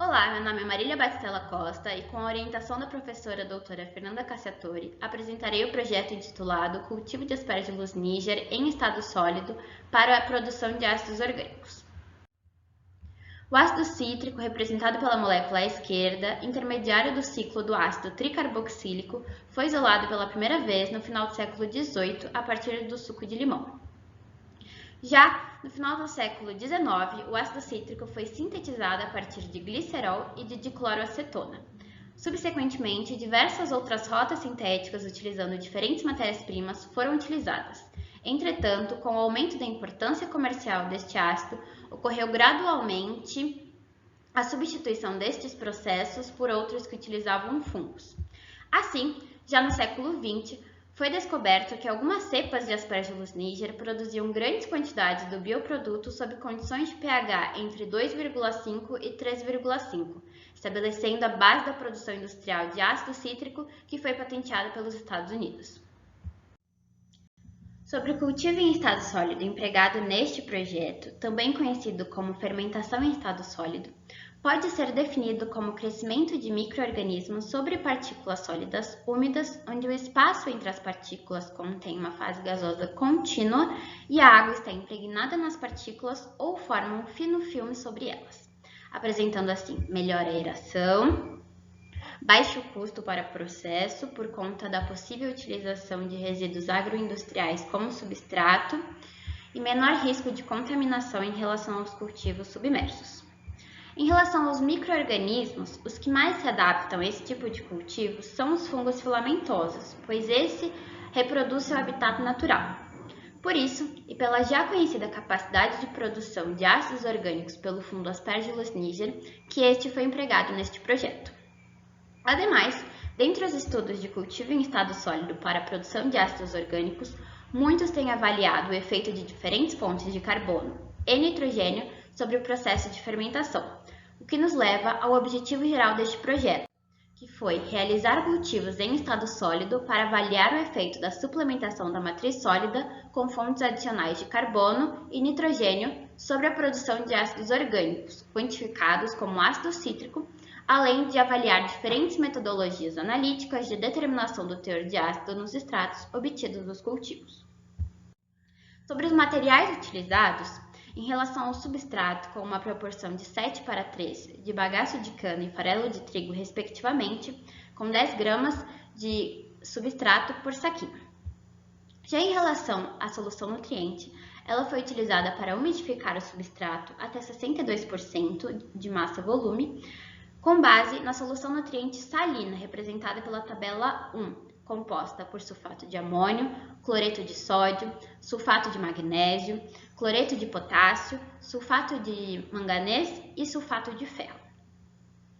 Olá, meu nome é Marília Batistella Costa e com a orientação da professora doutora Fernanda Cassiatori, apresentarei o projeto intitulado Cultivo de Aspergillus niger em estado sólido para a produção de ácidos orgânicos. O ácido cítrico, representado pela molécula à esquerda, intermediário do ciclo do ácido tricarboxílico, foi isolado pela primeira vez no final do século XVIII a partir do suco de limão. Já no final do século XIX, o ácido cítrico foi sintetizado a partir de glicerol e de dicloroacetona. Subsequentemente, diversas outras rotas sintéticas utilizando diferentes matérias-primas foram utilizadas. Entretanto, com o aumento da importância comercial deste ácido, ocorreu gradualmente a substituição destes processos por outros que utilizavam fungos. Assim, já no século XX, foi descoberto que algumas cepas de Aspergillus niger produziam grandes quantidades do bioproduto sob condições de pH entre 2,5 e 3,5, estabelecendo a base da produção industrial de ácido cítrico que foi patenteada pelos Estados Unidos. Sobre o cultivo em estado sólido empregado neste projeto, também conhecido como fermentação em estado sólido, pode ser definido como o crescimento de micro-organismos sobre partículas sólidas úmidas, onde o espaço entre as partículas contém uma fase gasosa contínua e a água está impregnada nas partículas ou forma um fino filme sobre elas, apresentando assim melhor aeração, baixo custo para processo por conta da possível utilização de resíduos agroindustriais como substrato e menor risco de contaminação em relação aos cultivos submersos. Em relação aos micro-organismos, os que mais se adaptam a esse tipo de cultivo são os fungos filamentosos, pois esse reproduz seu habitat natural. Por isso, e pela já conhecida capacidade de produção de ácidos orgânicos pelo fungo Aspergillus niger, que este foi empregado neste projeto. Ademais, dentre os estudos de cultivo em estado sólido para a produção de ácidos orgânicos, muitos têm avaliado o efeito de diferentes fontes de carbono e nitrogênio sobre o processo de fermentação, o que nos leva ao objetivo geral deste projeto, que foi realizar cultivos em estado sólido para avaliar o efeito da suplementação da matriz sólida com fontes adicionais de carbono e nitrogênio sobre a produção de ácidos orgânicos, quantificados como ácido cítrico, além de avaliar diferentes metodologias analíticas de determinação do teor de ácido nos extratos obtidos dos cultivos. Sobre os materiais utilizados, em relação ao substrato, com uma proporção de 7:3 de bagaço de cana e farelo de trigo, respectivamente, com 10 gramas de substrato por saquinho. Já em relação à solução nutriente, ela foi utilizada para umidificar o substrato até 62% de massa-volume, com base na solução nutriente salina, representada pela tabela 1, composta por sulfato de amônio, cloreto de sódio, sulfato de magnésio, cloreto de potássio, sulfato de manganês e sulfato de ferro.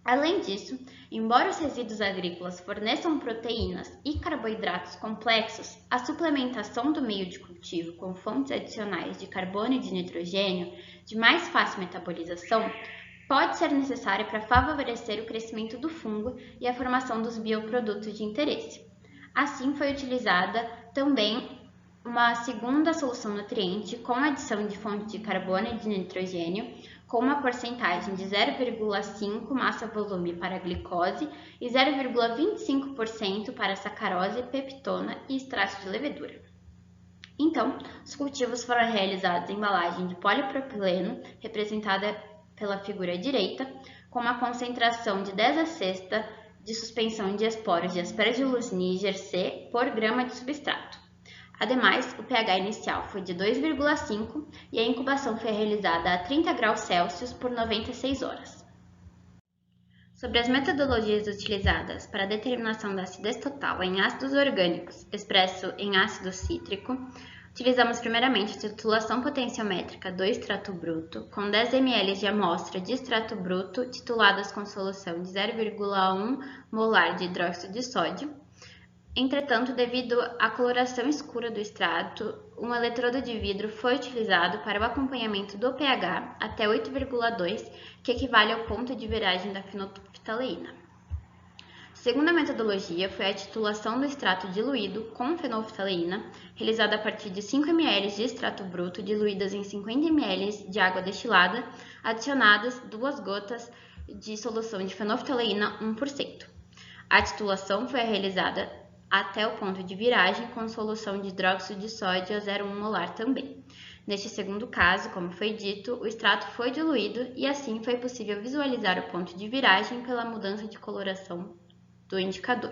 Além disso, embora os resíduos agrícolas forneçam proteínas e carboidratos complexos, a suplementação do meio de cultivo com fontes adicionais de carbono e de nitrogênio de mais fácil metabolização pode ser necessária para favorecer o crescimento do fungo e a formação dos bioprodutos de interesse. Assim, foi utilizada também uma segunda solução nutriente com adição de fonte de carbono e de nitrogênio, com uma porcentagem de 0,5 massa-volume para a glicose e 0,25% para a sacarose, peptona e extrato de levedura. Então, os cultivos foram realizados em embalagem de polipropileno, representada pela figura direita, com uma concentração de 10 a 6 de suspensão de esporos de Aspergillus niger C por grama de substrato. Ademais, o pH inicial foi de 2,5 e a incubação foi realizada a 30 graus Celsius por 96 horas. Sobre as metodologias utilizadas para a determinação da acidez total em ácidos orgânicos expresso em ácido cítrico, utilizamos primeiramente a titulação potenciométrica do extrato bruto, com 10 ml de amostra de extrato bruto tituladas com solução de 0,1 molar de hidróxido de sódio. Entretanto, devido à coloração escura do extrato, um eletrodo de vidro foi utilizado para o acompanhamento do pH até 8,2, que equivale ao ponto de viragem da fenolftaleína. Segunda metodologia foi a titulação do extrato diluído com fenolftaleína, realizada a partir de 5 ml de extrato bruto diluídas em 50 ml de água destilada, adicionadas 2 gotas de solução de fenolftaleína 1%. A titulação foi realizada até o ponto de viragem com solução de hidróxido de sódio a 0,1 molar também. Neste segundo caso, como foi dito, o extrato foi diluído e assim foi possível visualizar o ponto de viragem pela mudança de coloração do indicador.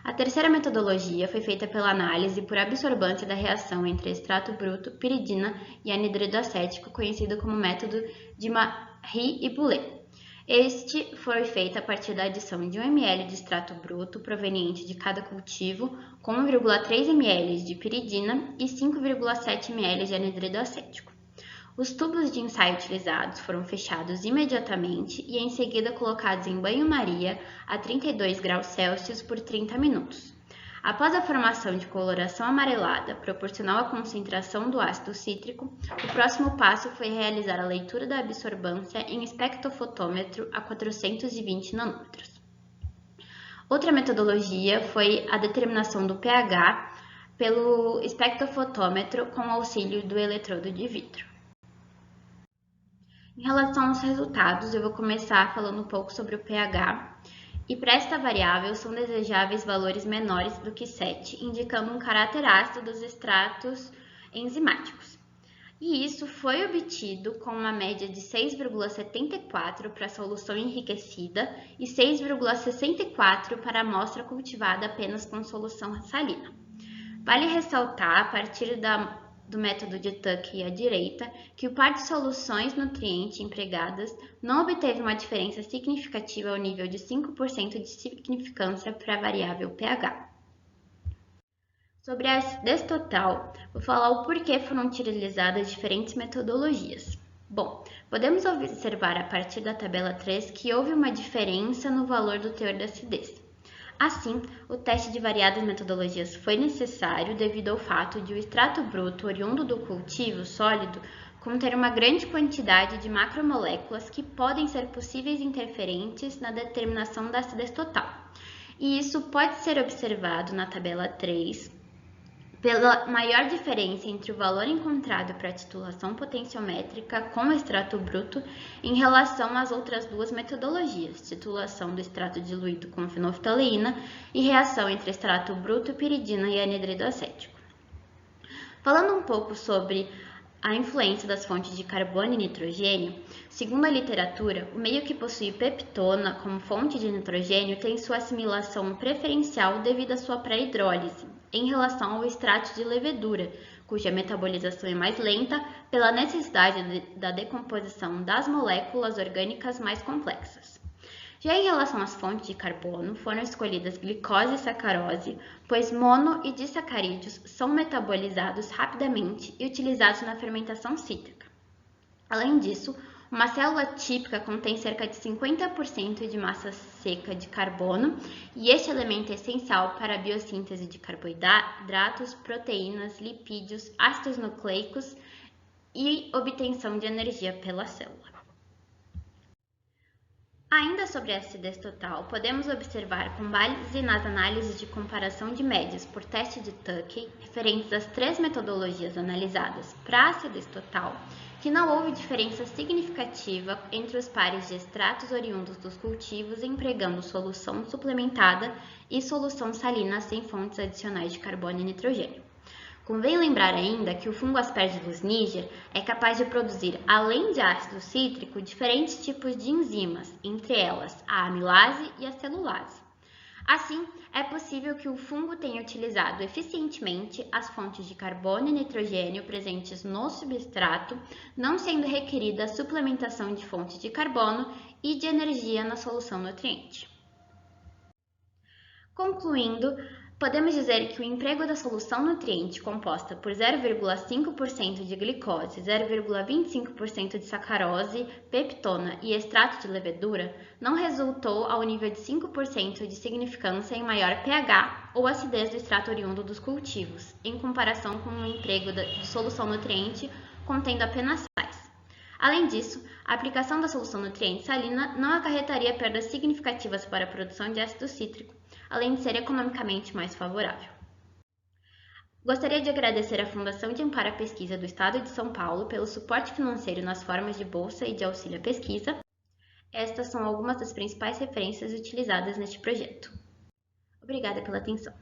A terceira metodologia foi feita pela análise por absorvância da reação entre extrato bruto, piridina e anidrido acético, conhecido como método de Marie e Boulet. Este foi feito a partir da adição de 1 ml de extrato bruto proveniente de cada cultivo, com 1,3 ml de piridina e 5,7 ml de anidrido acético. Os tubos de ensaio utilizados foram fechados imediatamente e em seguida colocados em banho-maria a 32 graus Celsius por 30 minutos. Após a formação de coloração amarelada, proporcional à concentração do ácido cítrico, o próximo passo foi realizar a leitura da absorvância em espectrofotômetro a 420 nanômetros. Outra metodologia foi a determinação do pH pelo espectrofotômetro com auxílio do eletrodo de vidro. Em relação aos resultados, eu vou começar falando um pouco sobre o pH. E para esta variável são desejáveis valores menores do que 7, indicando um caráter ácido dos extratos enzimáticos. E isso foi obtido com uma média de 6,74 para a solução enriquecida e 6,64 para a amostra cultivada apenas com solução salina. Vale ressaltar, a partir do método de Tuckey à direita, que o par de soluções nutriente empregadas não obteve uma diferença significativa ao nível de 5% de significância para a variável pH. Sobre a acidez total, vou falar o porquê foram utilizadas diferentes metodologias. Bom, podemos observar a partir da tabela 3 que houve uma diferença no valor do teor da acidez. Assim, o teste de variadas metodologias foi necessário devido ao fato de o extrato bruto oriundo do cultivo sólido conter uma grande quantidade de macromoléculas que podem ser possíveis interferentes na determinação da acidez total. E isso pode ser observado na tabela 3, pela maior diferença entre o valor encontrado para a titulação potenciométrica com o extrato bruto em relação às outras duas metodologias, titulação do extrato diluído com fenolftaleína e reação entre extrato bruto, piridina e anidrido acético. Falando um pouco sobre a influência das fontes de carbono e nitrogênio, segundo a literatura, o meio que possui peptona como fonte de nitrogênio tem sua assimilação preferencial devido à sua pré-hidrólise, em relação ao extrato de levedura, cuja metabolização é mais lenta pela necessidade da decomposição das moléculas orgânicas mais complexas. Já em relação às fontes de carbono, foram escolhidas glicose e sacarose, pois mono e disacarídeos são metabolizados rapidamente e utilizados na fermentação cítrica. Além disso, uma célula típica contém cerca de 50% de massa seca de carbono e este elemento é essencial para a biossíntese de carboidratos, proteínas, lipídios, ácidos nucleicos e obtenção de energia pela célula. Ainda sobre a acidez total, podemos observar com base nas análises de comparação de médias por teste de Tuckey, referentes às 3 metodologias analisadas para a acidez total, que não houve diferença significativa entre os pares de extratos oriundos dos cultivos empregando solução suplementada e solução salina sem fontes adicionais de carbono e nitrogênio. Convém lembrar ainda que o fungo Aspergillus niger é capaz de produzir, além de ácido cítrico, diferentes tipos de enzimas, entre elas a amilase e a celulase. Assim, é possível que o fungo tenha utilizado eficientemente as fontes de carbono e nitrogênio presentes no substrato, não sendo requerida a suplementação de fontes de carbono e de energia na solução nutriente. Concluindo, podemos dizer que o emprego da solução nutriente composta por 0,5% de glicose, 0,25% de sacarose, peptona e extrato de levedura não resultou ao nível de 5% de significância em maior pH ou acidez do extrato oriundo dos cultivos, em comparação com o emprego de solução nutriente contendo apenas sais. Além disso, a aplicação da solução nutriente salina não acarretaria perdas significativas para a produção de ácido cítrico, além de ser economicamente mais favorável. Gostaria de agradecer à Fundação de Amparo à Pesquisa do Estado de São Paulo pelo suporte financeiro nas formas de bolsa e de auxílio à pesquisa. Estas são algumas das principais referências utilizadas neste projeto. Obrigada pela atenção.